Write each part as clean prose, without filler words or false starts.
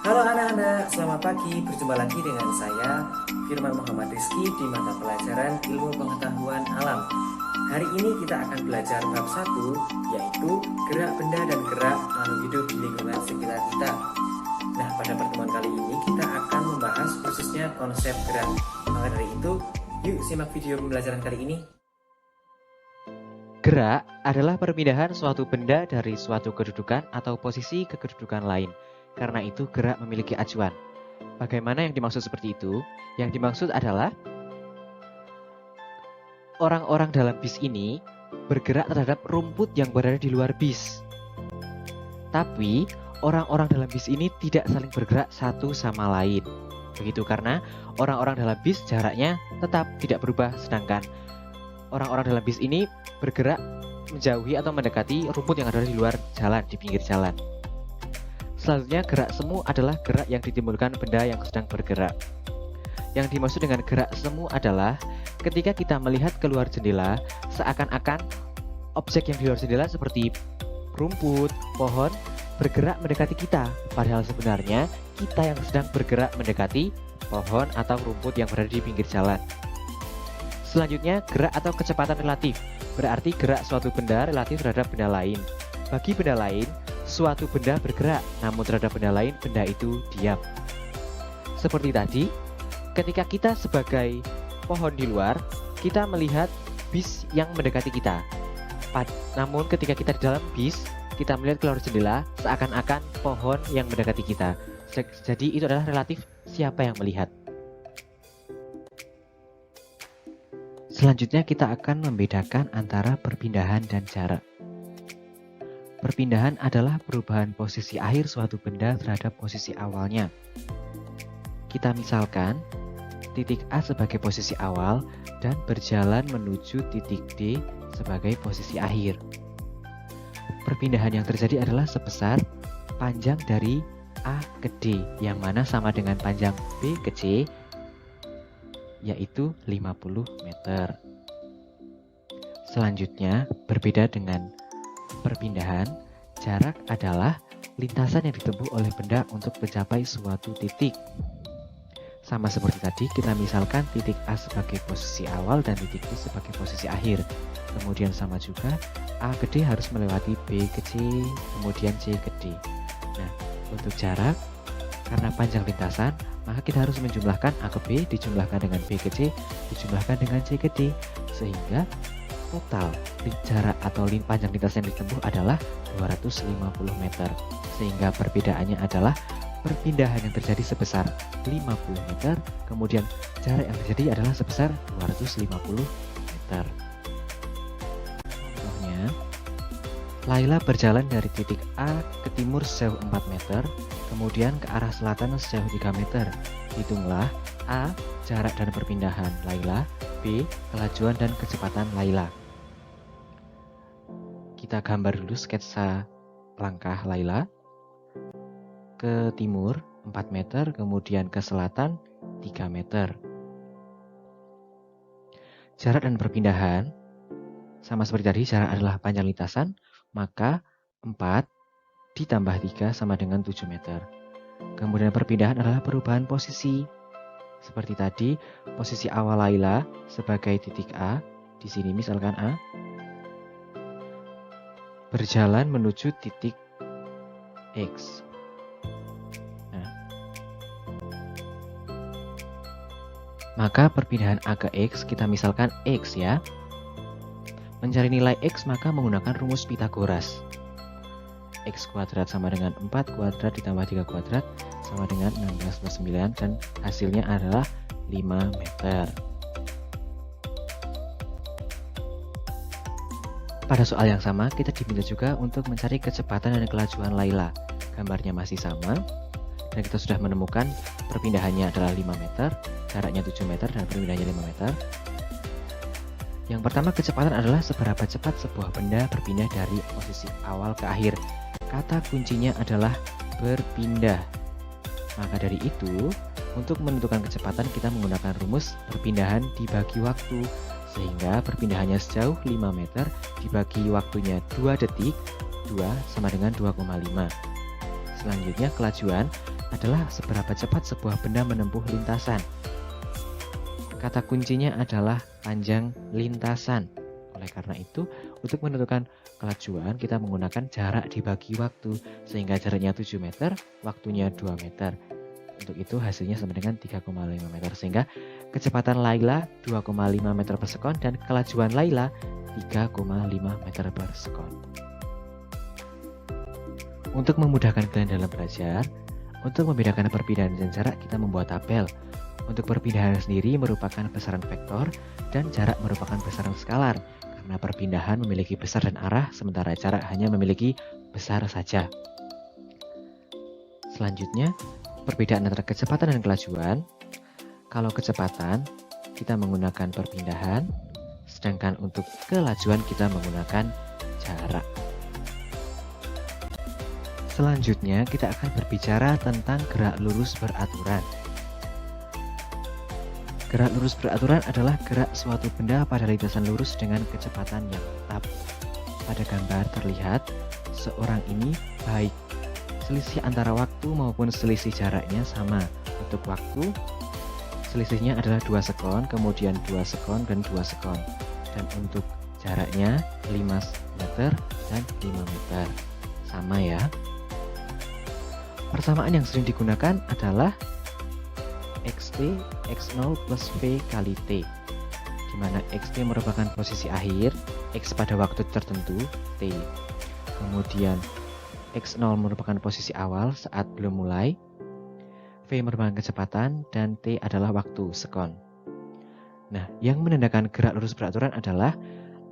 Halo anak-anak, selamat pagi. Berjumpa lagi dengan saya, Firman Muhammad Rizky, di mata pelajaran Ilmu Pengetahuan Alam. Hari ini kita akan belajar bab 1, yaitu gerak benda dan gerak makhluk hidup di lingkungan sekitar kita. Nah, pada pertemuan kali ini kita akan membahas khususnya konsep gerak. Maka dari itu, yuk simak video pembelajaran kali ini. Gerak adalah perpindahan suatu benda dari suatu kedudukan atau posisi ke kedudukan lain. Karena itu gerak memiliki acuan. Bagaimana yang dimaksud seperti itu? Yang dimaksud adalah orang-orang dalam bis ini bergerak terhadap rumput yang berada di luar bis. Tapi orang-orang dalam bis ini tidak saling bergerak satu sama lain. Begitu karena orang-orang dalam bis jaraknya tetap tidak berubah, sedangkan orang-orang dalam bis ini bergerak menjauhi atau mendekati rumput yang ada di luar jalan, di pinggir jalan. Selanjutnya, gerak semu adalah gerak yang ditimbulkan benda yang sedang bergerak. Yang dimaksud dengan gerak semu adalah ketika kita melihat keluar jendela, seakan-akan objek yang di luar jendela seperti rumput, pohon, bergerak mendekati kita. Padahal sebenarnya kita yang sedang bergerak mendekati pohon atau rumput yang berada di pinggir jalan. Selanjutnya, gerak atau kecepatan relatif. Berarti gerak suatu benda relatif terhadap benda lain. Bagi benda lain, suatu benda bergerak, namun terhadap benda lain, benda itu diam. Seperti tadi, ketika kita sebagai pohon di luar, kita melihat bis yang mendekati kita. Namun ketika kita di dalam bis, kita melihat keluar jendela, seakan-akan pohon yang mendekati kita. Jadi itu adalah relatif siapa yang melihat. Selanjutnya kita akan membedakan antara perpindahan dan jarak. Perpindahan adalah perubahan posisi akhir suatu benda terhadap posisi awalnya. Kita misalkan titik A sebagai posisi awal dan berjalan menuju titik D sebagai posisi akhir. Perpindahan yang terjadi adalah sebesar panjang dari A ke D, yang mana sama dengan panjang B ke C, yaitu 50 meter. Selanjutnya, berbeda dengan perpindahan, jarak adalah lintasan yang ditempuh oleh benda untuk mencapai suatu titik. Sama seperti tadi, kita misalkan titik A sebagai posisi awal dan titik D sebagai posisi akhir. Kemudian sama juga, A ke D harus melewati B ke C, kemudian C ke D. Nah, untuk jarak, karena panjang lintasan, maka kita harus menjumlahkan A ke B dijumlahkan dengan B ke C dijumlahkan dengan C ke D, sehingga total jarak atau panjang lintasan yang ditempuh adalah 250 meter. Sehingga perbedaannya adalah perpindahan yang terjadi sebesar 50 meter, kemudian jarak yang terjadi adalah sebesar 250 meter. Contohnya, Laila berjalan dari titik A ke timur sejauh 4 meter, kemudian ke arah selatan sejauh 3 meter. Hitunglah A, jarak dan perpindahan Laila, B, kelajuan dan kecepatan Laila. Kita gambar dulu sketsa langkah Laila. Ke timur 4 meter, kemudian ke selatan 3 meter. Jarak dan perpindahan sama seperti tadi, jarak adalah panjang lintasan, maka 4 ditambah 3 sama dengan 7 meter. Kemudian perpindahan adalah perubahan posisi. Seperti tadi, posisi awal Laila sebagai titik A, di sini misalkan A, berjalan menuju titik X. Nah, maka perpindahan A ke X, kita misalkan X ya. Mencari nilai X maka menggunakan rumus Pythagoras. X kuadrat sama dengan 4 kuadrat ditambah 3 kuadrat sama dengan 16 plus 9, dan hasilnya adalah 5 meter. Pada soal yang sama, kita diminta juga untuk mencari kecepatan dan kelajuan Laila. Gambarnya masih sama, dan kita sudah menemukan perpindahannya adalah 5 meter, jaraknya 7 meter, dan perpindahannya 5 meter. Yang pertama, kecepatan adalah seberapa cepat sebuah benda berpindah dari posisi awal ke akhir. Kata kuncinya adalah berpindah. Maka dari itu, untuk menentukan kecepatan kita menggunakan rumus perpindahan dibagi waktu. Sehingga perpindahannya sejauh 5 meter dibagi waktunya 2 detik, 2 sama dengan 2,5. Selanjutnya kelajuan. adalah seberapa cepat sebuah benda menempuh lintasan. Kata kuncinya adalah panjang lintasan. Oleh karena itu, untuk menentukan kelajuan kita menggunakan jarak dibagi waktu, sehingga jaraknya 7 meter, waktunya 2 meter. Untuk itu hasilnya sama dengan 3,5 meter, sehingga kecepatan Laila 2,5 meter per sekon dan kelajuan Laila 3,5 meter per sekon. Untuk memudahkan kalian dalam belajar, untuk membedakan perpindahan dan jarak kita membuat tabel. Untuk perpindahan sendiri merupakan besaran vektor dan jarak merupakan besaran skalar, karena perpindahan memiliki besar dan arah, sementara jarak hanya memiliki besar saja. Selanjutnya, perbedaan antara kecepatan dan kelajuan. Kalau kecepatan, kita menggunakan perpindahan, sedangkan untuk kelajuan kita menggunakan jarak. Selanjutnya, kita akan berbicara tentang gerak lurus beraturan. Gerak lurus beraturan adalah gerak suatu benda pada lintasan lurus dengan kecepatan yang tetap. Pada gambar terlihat, seorang ini baik selisih antara waktu maupun selisih jaraknya sama. Untuk waktu, selisihnya adalah 2 sekon, kemudian 2 sekon, dan 2 sekon. Dan untuk jaraknya 5 meter dan 5 meter. Sama ya. Persamaan yang sering digunakan adalah XT, X0 plus V kali T, di mana XT merupakan posisi akhir, X pada waktu tertentu, T. Kemudian X0 merupakan posisi awal saat belum mulai, V merupakan kecepatan, dan T adalah waktu, sekon. Nah, yang menandakan gerak lurus beraturan adalah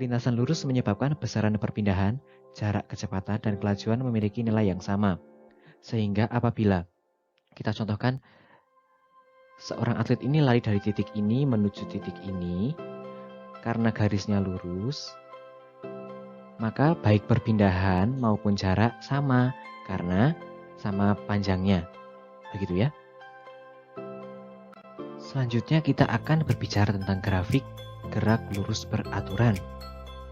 lintasan lurus menyebabkan besaran perpindahan, jarak, kecepatan, dan kelajuan memiliki nilai yang sama. Sehingga apabila kita contohkan seorang atlet ini lari dari titik ini menuju titik ini, karena garisnya lurus, maka baik perpindahan maupun jarak sama karena sama panjangnya. Begitu ya. Selanjutnya kita akan berbicara tentang grafik gerak lurus beraturan.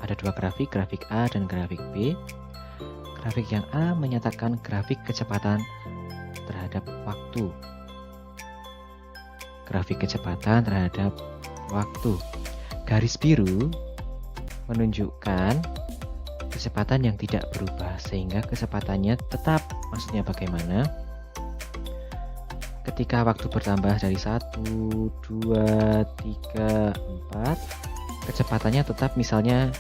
Ada 2 grafik A dan grafik B. Grafik yang A menyatakan grafik kecepatan terhadap waktu. Grafik kecepatan terhadap waktu. Garis biru menunjukkan kecepatan yang tidak berubah, sehingga kecepatannya tetap. Maksudnya bagaimana? Ketika waktu bertambah dari 1, 2, 3, 4, kecepatannya tetap misalnya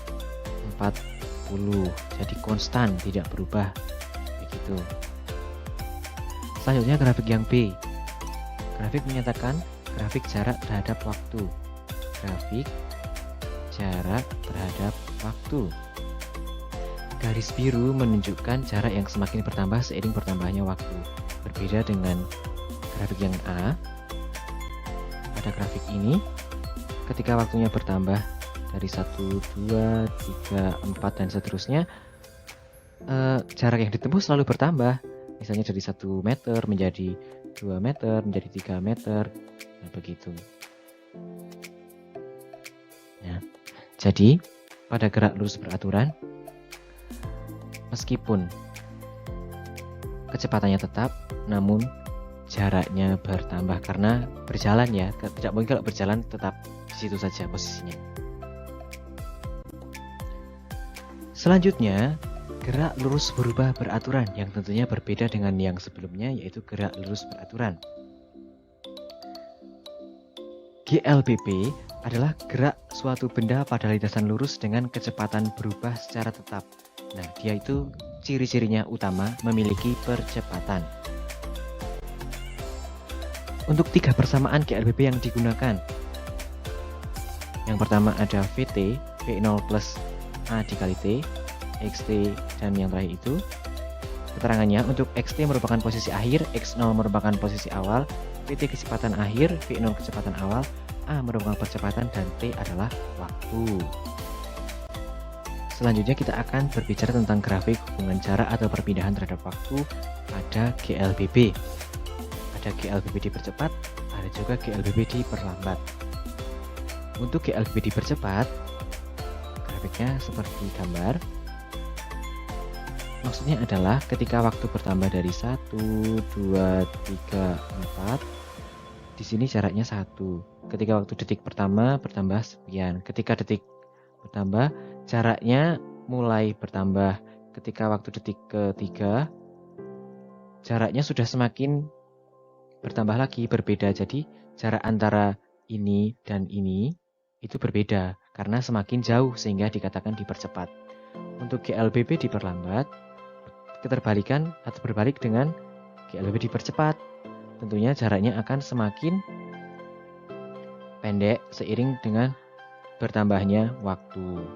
40, jadi konstan, tidak berubah. Begitu. Selanjutnya grafik yang B. Grafik menyatakan grafik jarak terhadap waktu. Grafik jarak terhadap waktu. Garis biru menunjukkan jarak yang semakin bertambah seiring bertambahnya waktu. Berbeda dengan grafik yang A. Pada grafik ini, ketika waktunya bertambah dari 1, 2, 3, 4, dan seterusnya, jarak yang ditempuh selalu bertambah. Misalnya dari 1 meter menjadi 2 meter, menjadi 3 meter, nah begitu. Nah, jadi pada gerak lurus beraturan, meskipun kecepatannya tetap, namun jaraknya bertambah karena berjalan ya. Tidak mungkin kalau berjalan tetap di situ saja posisinya. Selanjutnya, gerak lurus berubah beraturan yang tentunya berbeda dengan yang sebelumnya, yaitu gerak lurus beraturan. GLBB adalah gerak suatu benda pada lintasan lurus dengan kecepatan berubah secara tetap. Nah, dia itu ciri-cirinya utama memiliki percepatan. Untuk 3 persamaan GLBB yang digunakan. Yang pertama ada VT, V0 plus A dikali T, XT, dan yang terakhir itu. Keterangannya, untuk XT merupakan posisi akhir, X0 merupakan posisi awal, VT kecepatan akhir, V0 kecepatan awal, A merupakan percepatan, dan T adalah waktu. Selanjutnya kita akan berbicara tentang grafik hubungan jarak atau perpindahan terhadap waktu pada GLBB. Ada GLBB dipercepat, ada juga GLBB diperlambat. Untuk GLBB dipercepat, grafiknya seperti gambar. Maksudnya adalah ketika waktu bertambah dari 1, 2, 3, 4, di sini jaraknya 1. Ketika waktu detik pertama bertambah sekian. Ketika detik bertambah, jaraknya mulai bertambah. Ketika waktu detik ketiga, jaraknya sudah semakin bertambah lagi, berbeda. Jadi jarak antara ini dan ini itu berbeda karena semakin jauh sehingga dikatakan dipercepat. Untuk GLBB diperlambat, keterbalikan atau berbalik dengan GLBB dipercepat. Tentunya jaraknya akan semakin pendek seiring dengan bertambahnya waktu.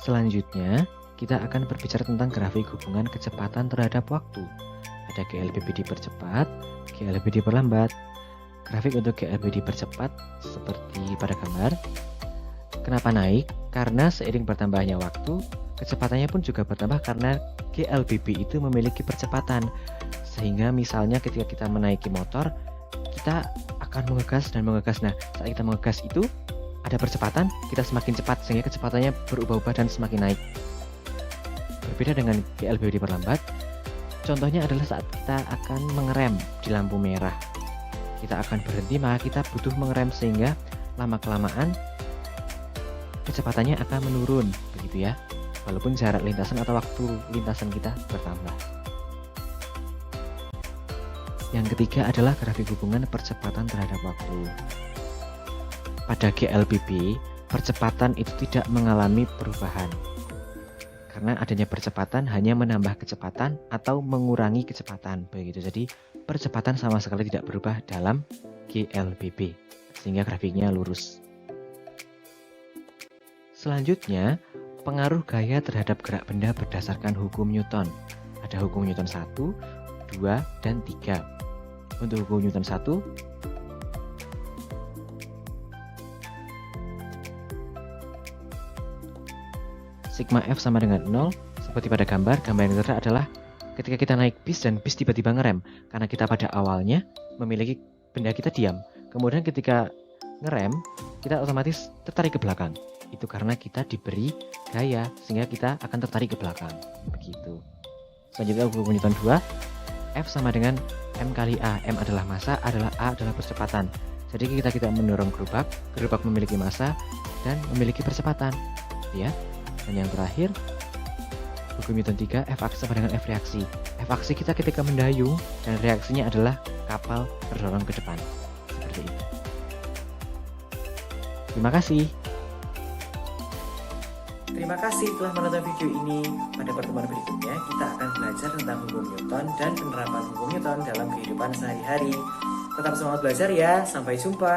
Selanjutnya, kita akan berbicara tentang grafik hubungan kecepatan terhadap waktu. Ada GLBB dipercepat, GLBB diperlambat. Grafik untuk GLBB dipercepat seperti pada gambar. Kenapa naik? Karena seiring bertambahnya waktu, kecepatannya pun juga bertambah karena GLBB itu memiliki percepatan. Sehingga misalnya ketika kita menaiki motor, kita akan mengegas dan mengegas. Nah, saat kita mengegas itu ada percepatan, kita semakin cepat sehingga kecepatannya berubah-ubah dan semakin naik. Berbeda dengan GLBB diperlambat, contohnya adalah saat kita akan mengerem di lampu merah. Kita akan berhenti, maka kita butuh mengerem sehingga lama-kelamaan kecepatannya akan menurun, begitu ya. Walaupun jarak lintasan atau waktu lintasan kita bertambah. Yang ketiga adalah grafik hubungan percepatan terhadap waktu. Pada GLBB, percepatan itu tidak mengalami perubahan. Karena adanya percepatan hanya menambah kecepatan atau mengurangi kecepatan, begitu. Jadi percepatan sama sekali tidak berubah dalam GLBB, sehingga grafiknya lurus. Selanjutnya, pengaruh gaya terhadap gerak benda berdasarkan hukum Newton. Ada hukum Newton 1, 2, dan 3. Untuk hukum Newton 1, sigma F sama dengan 0. Seperti pada gambar yang tertera adalah ketika kita naik bis dan bis tiba-tiba ngerem. Karena kita pada awalnya memiliki benda kita diam. Kemudian ketika ngerem, kita otomatis tertarik ke belakang. Itu karena kita diberi gaya sehingga kita akan tertarik ke belakang. Begitu. Selanjutnya hukum Newton 2, F sama dengan M kali A. M adalah massa, A adalah percepatan. Jadi kita mendorong gerobak memiliki massa dan memiliki percepatan. Ya. Dan yang terakhir, hukum Newton 3, F aksi sama dengan F reaksi. F aksi kita ketika mendayung dan reaksinya adalah kapal terdorong ke depan. Seperti itu. Terima kasih. Terima kasih telah menonton video ini. Pada pertemuan berikutnya, kita akan belajar tentang hukum Newton dan penerapan hukum Newton dalam kehidupan sehari-hari. Tetap semangat belajar ya. Sampai jumpa.